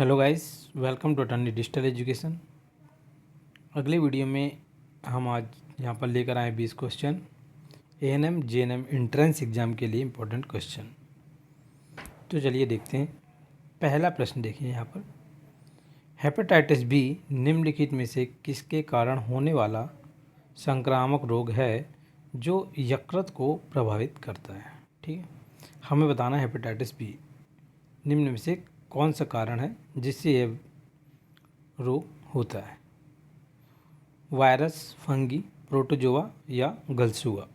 Hello guys, welcome to attorney digital education. अगले video में हम आज यहाँ पर लेकर आए 20 question ANM GNM entrance exam के लिए इम्पोर्टेंट क्वेश्चन। तो चलिए देखते हैं। पहला प्रश्न देखिए यहाँ पर, हेपेटाइटिस बी निम्नलिखित में से किसके कारण होने वाला संक्रामक रोग है जो यकृत को प्रभावित करता है। ठीक है, हमें बताना है हेपेटाइटिस बी निम्न में से कौन सा कारण है जिससे यह रोग होता है। वायरस, फंगी, प्रोटोजोआ या गलसुआ।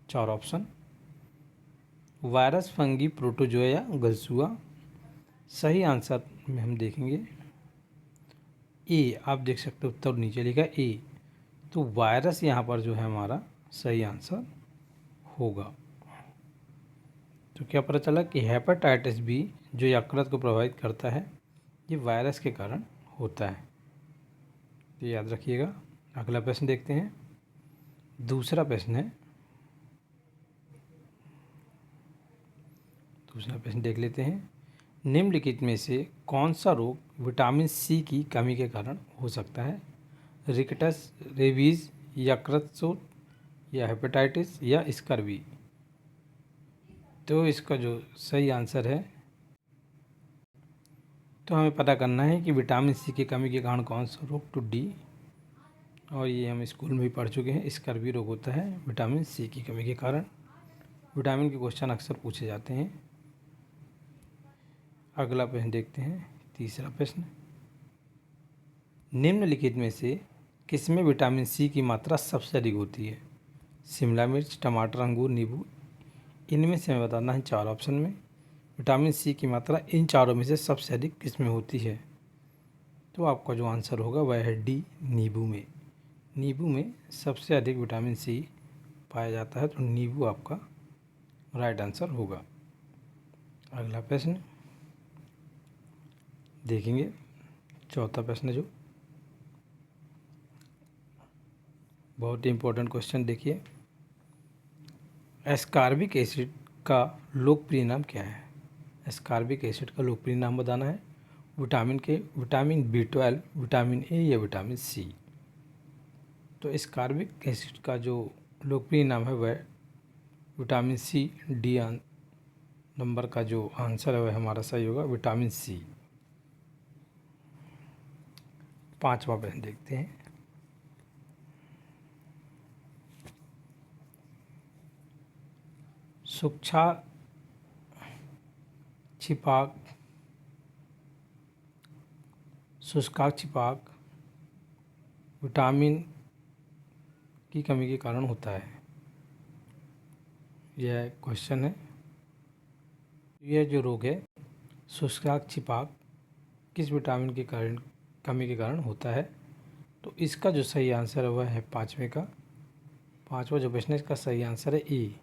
4 ऑप्शन, वायरस, फंगी, प्रोटोजोआ या गलसुआ। सही आंसर में हम देखेंगे ए। आप देख सकते हो उत्तर नीचे लिखा है ए, तो वायरस यहाँ पर जो है हमारा सही आंसर होगा। तो क्या पता चला कि हेपेटाइटिस बी जो यकृत को प्रभावित करता है ये वायरस के कारण होता है। तो याद रखिएगा। अगला प्रश्न देखते हैं। दूसरा प्रश्न देख लेते हैं। निम्नलिखित में से कौन सा रोग विटामिन सी की कमी के कारण हो सकता है। रिकेटस, रेबीज, यकृत शोथ या हेपेटाइटिस या स्कर्वी। तो इसका जो सही आंसर है, तो हमें पता करना है कि विटामिन सी की कमी के कारण कौन सा रोग, तो डी। और ये हम स्कूल में भी पढ़ चुके हैं। स्कर्वी रोग होता है विटामिन सी की कमी के कारण। विटामिन के क्वेश्चन अक्सर पूछे जाते हैं। अगला प्रश्न देखते हैं। तीसरा प्रश्न, निम्नलिखित में से किसमें विटामिन सी की मात्रा सबसे अधिक होती है। शिमला मिर्च, टमाटर, अंगूर, नींबू। इनमें से हमें बताना है 4 ऑप्शन में विटामिन सी की मात्रा इन चारों में से सबसे अधिक किस में होती है। तो आपका जो आंसर होगा वह है डी, नींबू में। नींबू में सबसे अधिक विटामिन सी पाया जाता है, तो नींबू आपका राइट आंसर होगा। अगला प्रश्न देखेंगे। चौथा प्रश्न जो बहुत ही इम्पोर्टेंट क्वेश्चन देखिए, एस्कॉर्बिक एसिड का लोकप्रिय नाम क्या है। एस्कॉर्बिक एसिड का लोकप्रिय नाम बताना है। विटामिन B12, विटामिन ए या विटामिन सी। तो एस्कॉर्बिक एसिड का जो लोकप्रिय नाम है वह विटामिन सी। डी नंबर का जो आंसर है वह हमारा सही होगा, विटामिन सी। 5वां प्रश्न देखते हैं। सूक्ष्म छिपाक, शुष्काक छिपाक विटामिन की कमी के कारण होता है। यह क्वेश्चन है। यह जो रोग है शुष्काक छिपाक किस विटामिन के कारण कमी के कारण होता है। तो इसका जो सही आंसर है वह है 5वें का। 5वां जो प्रश्न है इसका सही आंसर है ए।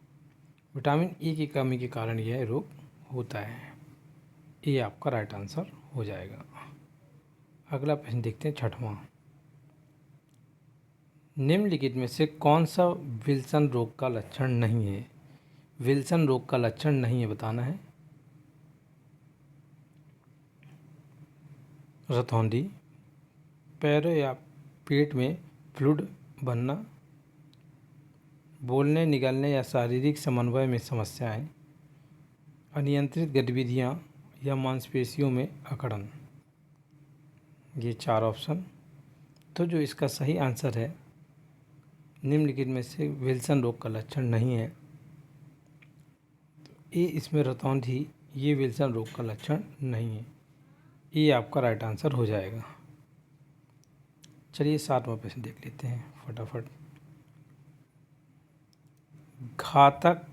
विटामिन ए की कमी के कारण यह रोग होता है। ये आपका राइट आंसर हो जाएगा। अगला प्रश्न देखते हैं 6वां। निम्नलिखित में से कौन सा विल्सन रोग का लक्षण नहीं है। विल्सन रोग का लक्षण नहीं है बताना है। रतौंधी, पैरों या पेट में फ्लूइड बनना, बोलने, निगलने या शारीरिक समन्वय में समस्याएं, अनियंत्रित गतिविधियां या मांसपेशियों में अकड़न। ये 4 ऑप्शन। तो जो इसका सही आंसर है, निम्नलिखित में से विल्सन रोग का लक्षण नहीं है, तो ये इसमें रतौंधी, ये विल्सन रोग का लक्षण नहीं है। ये आपका राइट आंसर हो जाएगा। चलिए 7वां प्रश्न देख लेते हैं फटाफट। घातक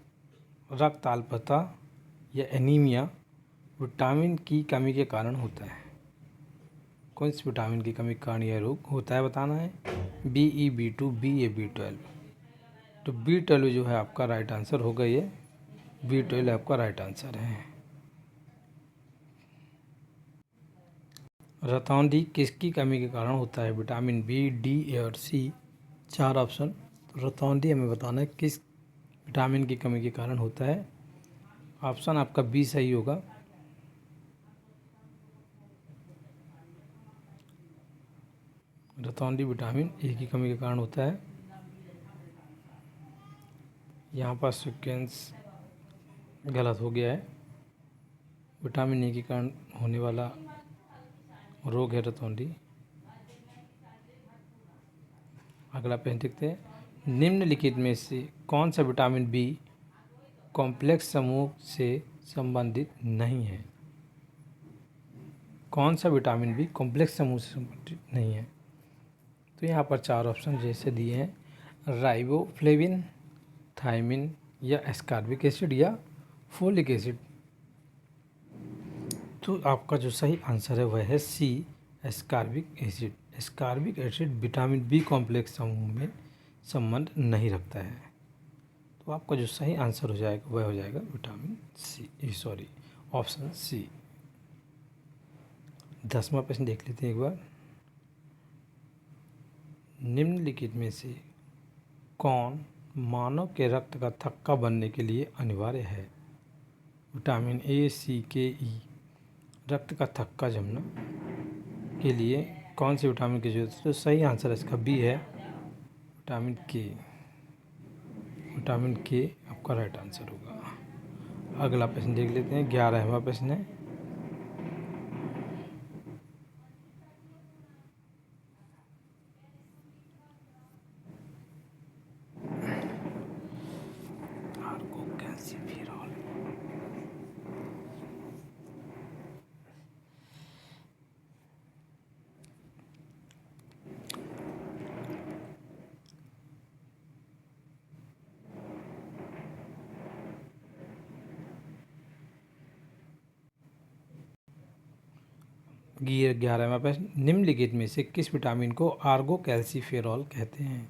रक्त अल्पता या एनीमिया विटामिन की कमी के कारण होता है। कौन सी विटामिन की कमी के कारण यह रोग होता है बताना है। B, E, B2, B या B12। तो B12 जो है आपका राइट आंसर होगा। ये B12 आपका राइट आंसर है। रतौंधी किसकी कमी के कारण होता है। विटामिन B, D, A और C। 4 ऑप्शन। तो रतौंधी हमें बताना है किस विटामिन की कमी के कारण होता है। ऑप्शन आपका बी सही होगा। रतौंधी विटामिन ए की कमी के कारण होता है। यहाँ पर सीक्वेंस गलत हो गया है। विटामिन ए के कारण होने वाला रोग है रतौंधी। अगला पेज देखते हैं। निम्नलिखित में से कौन सा विटामिन बी कॉम्प्लेक्स समूह से संबंधित नहीं है? कौन सा विटामिन बी कॉम्प्लेक्स समूह से संबंधित नहीं है? तो यहाँ पर 4 ऑप्शन जैसे दिए हैं, राइबोफ्लेविन, थायमिन या एस्कॉर्बिक एसिड या फोलिक एसिड। तो आपका जो सही आंसर है वह है C, ascorbic acid. Ascorbic acid vitamin B complex समूह में संबंध नहीं रखता है। तो आपका जो सही आंसर हो जाएगा वह हो जाएगा विटामिन सी, ऑप्शन सी। 10वां प्रश्न देख लेते हैं एक बार। निम्नलिखित में से कौन मानव के रक्त का थक्का बनने के लिए अनिवार्य है? विटामिन ए, सी, के, ई। रक्त का थक्का जमना के लिए कौन से विटामिन की जरूरत है? तो सही आंसर इसका बी है, विटामिन के। विटामिन के आपका राइट आंसर होगा। अगला प्रश्न देख लेते हैं। 11वां प्रश्न है। गियर 11वां प्रश्न। निम्नलिखित में से किस विटामिन को आर्गो कैल्सीफेरॉल कहते हैं?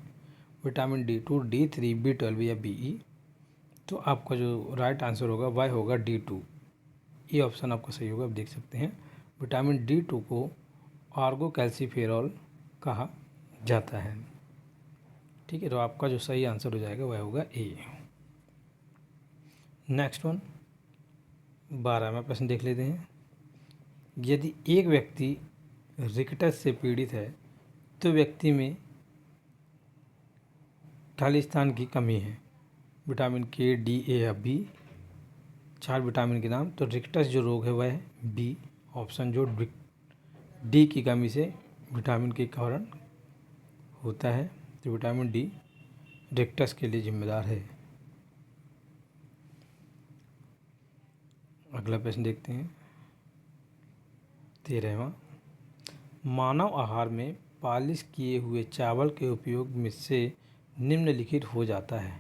विटामिन D2, D3, B12 या BE। तो आपका जो राइट आंसर होगा वह होगा D2। ये ऑप्शन आपका सही होगा। आप देख सकते हैं विटामिन D2 को आर्गो कैल्सीफेरॉल कहा जाता है। ठीक है, तो आपका जो सही आंसर हो जाएगा वह होगा ए। नेक्स्ट वन 12वां प्रश्न देख लेते हैं। यदि एक व्यक्ति रिकेटस से पीड़ित है तो व्यक्ति में खालिस्तान की कमी है। विटामिन के, डी, ए या बी। 4 विटामिन के नाम। तो रिकेटस जो रोग है वह है बी ऑप्शन, जो डी की कमी से विटामिन के कारण होता है। तो विटामिन डी रिकेटस के लिए जिम्मेदार है। अगला प्रश्न देखते हैं। 13वां। मानव आहार में पॉलिश किए हुए चावल के उपयोग में से निम्नलिखित हो जाता है।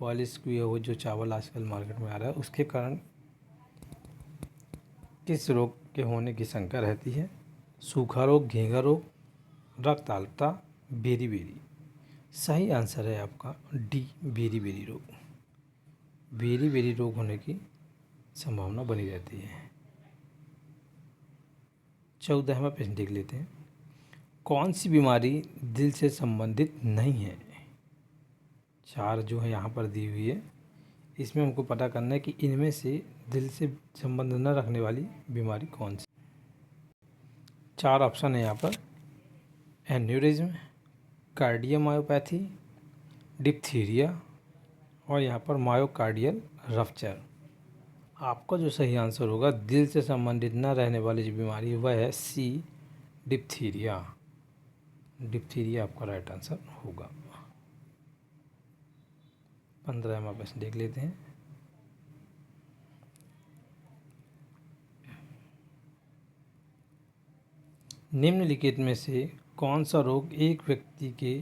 पॉलिश किए हुए जो चावल आजकल मार्केट में आ रहा है उसके कारण किस रोग के होने की शंका रहती है? सूखा रोग, घेंघा रोग, रक्त अल्पता, बेरी बेरी। सही आंसर है आपका डी, बेरी बेरी रोग। बेरी बेरी रोग होने की संभावना बनी रहती है। 14वां प्रश्न देख लेते हैं। कौन सी बीमारी दिल से संबंधित नहीं है? 4 जो है यहाँ पर दी हुई है, इसमें हमको पता करना है कि इनमें से दिल से संबंध न रखने वाली बीमारी कौन सी। 4 ऑप्शन है यहाँ पर। एन्यूरिज्म, कार्डियोमायोपैथी, डिप्थीरिया और यहाँ पर मायोकार्डियल रप्चर। आपका जो सही आंसर होगा दिल से संबंधित न रहने वाली जो बीमारी वह है सी, डिप्थीरिया। डिप्थीरिया आपका राइट आंसर होगा। 15वां प्रश्न देख लेते हैं। निम्नलिखित में से कौन सा रोग एक व्यक्ति के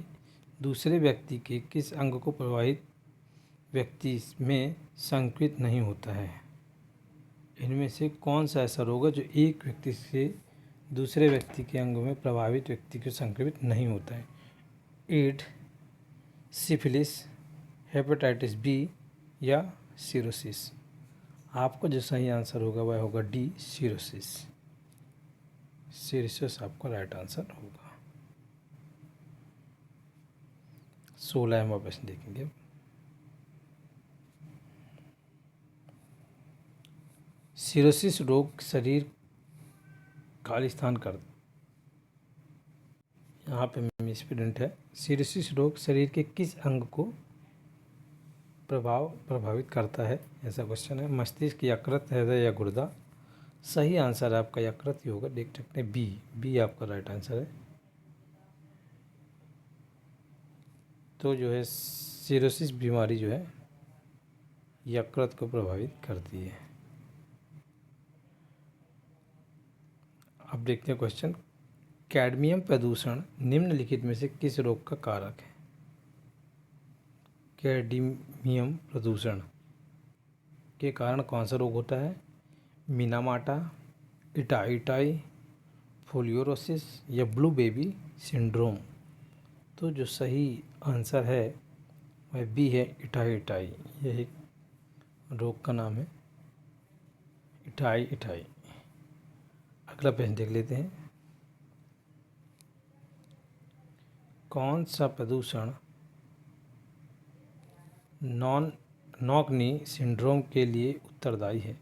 दूसरे व्यक्ति के किस अंग को प्रभावित व्यक्ति में संक्रमित नहीं होता है? इनमें से कौन सा ऐसा रोग है जो एक व्यक्ति से दूसरे व्यक्ति के अंग में प्रभावित व्यक्ति को संक्रमित नहीं होता है? एड्स, सिफिलिस, हेपेटाइटिस बी या सिरोसिस। आपका जो सही आंसर होगा वह होगा डी, सिरोसिस। सिरोसिस आपका राइट आंसर होगा। 16वां प्रश्न देखेंगे। सिरोसिस रोग शरीर खालिस्तान कर यहाँ पे मेरी स्टूडेंट है, सिरोसिस रोग शरीर के किस अंग को प्रभावित करता है, ऐसा क्वेश्चन है। मस्तिष्क, यकृत, हृदय या गुर्दा। सही आंसर है आपका यकृत ही होगा, देख सकते हैं बी आपका राइट आंसर है। तो जो है सिरोसिस बीमारी जो है यकृत को प्रभावित करती है। अब देखते हैं क्वेश्चन, कैडमियम प्रदूषण निम्नलिखित में से किस रोग का कारक है। कैडमियम प्रदूषण के कारण कौन सा रोग होता है। मिनामाटा, इटाई, फोलियोरोसिस या ब्लू बेबी सिंड्रोम। तो जो सही आंसर है वह बी है, इटाई। यह एक रोग का नाम है, इटाई। अगला प्रश्न देख लेते हैं, कौन सा प्रदूषण नॉकनी सिंड्रोम के लिए उत्तरदायी है।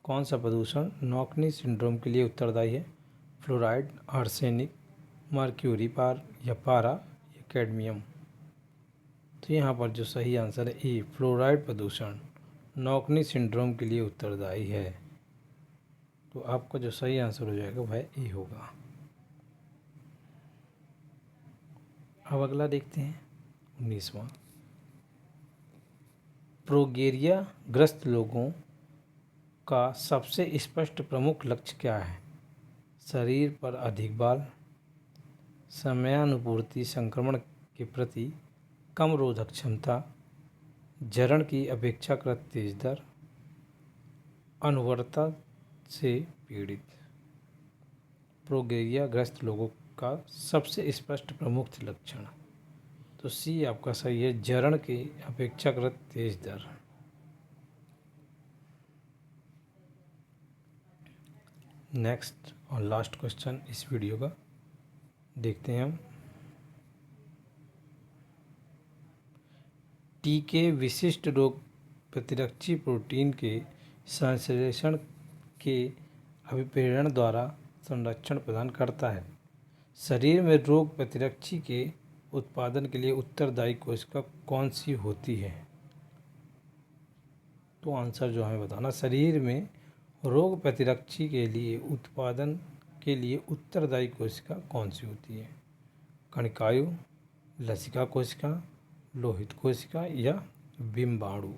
कौन सा प्रदूषण नॉकनी सिंड्रोम के लिए उत्तरदायी है। फ्लोराइड, आर्सेनिक, मर्क्यूरी या पारा या कैडमियम। तो यहाँ पर जो सही आंसर है ए, फ्लोराइड प्रदूषण नॉकनी सिंड्रोम के लिए उत्तरदायी है। तो आपका जो सही आंसर हो जाएगा वह ए होगा। अब अगला देखते हैं 19वां, प्रोगेरिया ग्रस्त लोगों का सबसे स्पष्ट प्रमुख लक्ष्य क्या है। शरीर पर अधिक बाल, समयानुपूर्ति संक्रमण के प्रति कम रोधक क्षमता, जरण की अपेक्षाकृत तेज दर, अनुवर्तता से पीड़ित। प्रोगेरिया ग्रस्त लोगों का सबसे स्पष्ट प्रमुख लक्षण, तो सी आपका सही है, जरण की अपेक्षाकृत तेज दर। नेक्स्ट और लास्ट क्वेश्चन इस वीडियो का देखते हैं हम, टीके विशिष्ट रोग प्रतिरक्षी प्रोटीन के संश्लेषण के अभिप्रेरण द्वारा संरक्षण प्रदान करता है। शरीर में रोग प्रतिरक्षी के उत्पादन के लिए उत्तरदायी कोशिका कौन सी होती है। तो आंसर जो हमें बताना, शरीर में रोग प्रतिरक्षी के लिए उत्पादन के लिए उत्तरदायी कोशिका कौन सी होती है। कणिकायु, लसिका कोशिका, लोहित कोशिका या बिम्बाणु।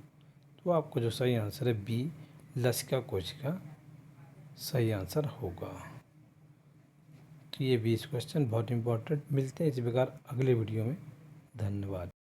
तो आपको जो सही आंसर है बी, लसिका कोशिका सही आंसर होगा। तो ये 20 क्वेश्चन बहुत इंपॉर्टेंट। मिलते हैं इसी प्रकार अगले वीडियो में। धन्यवाद।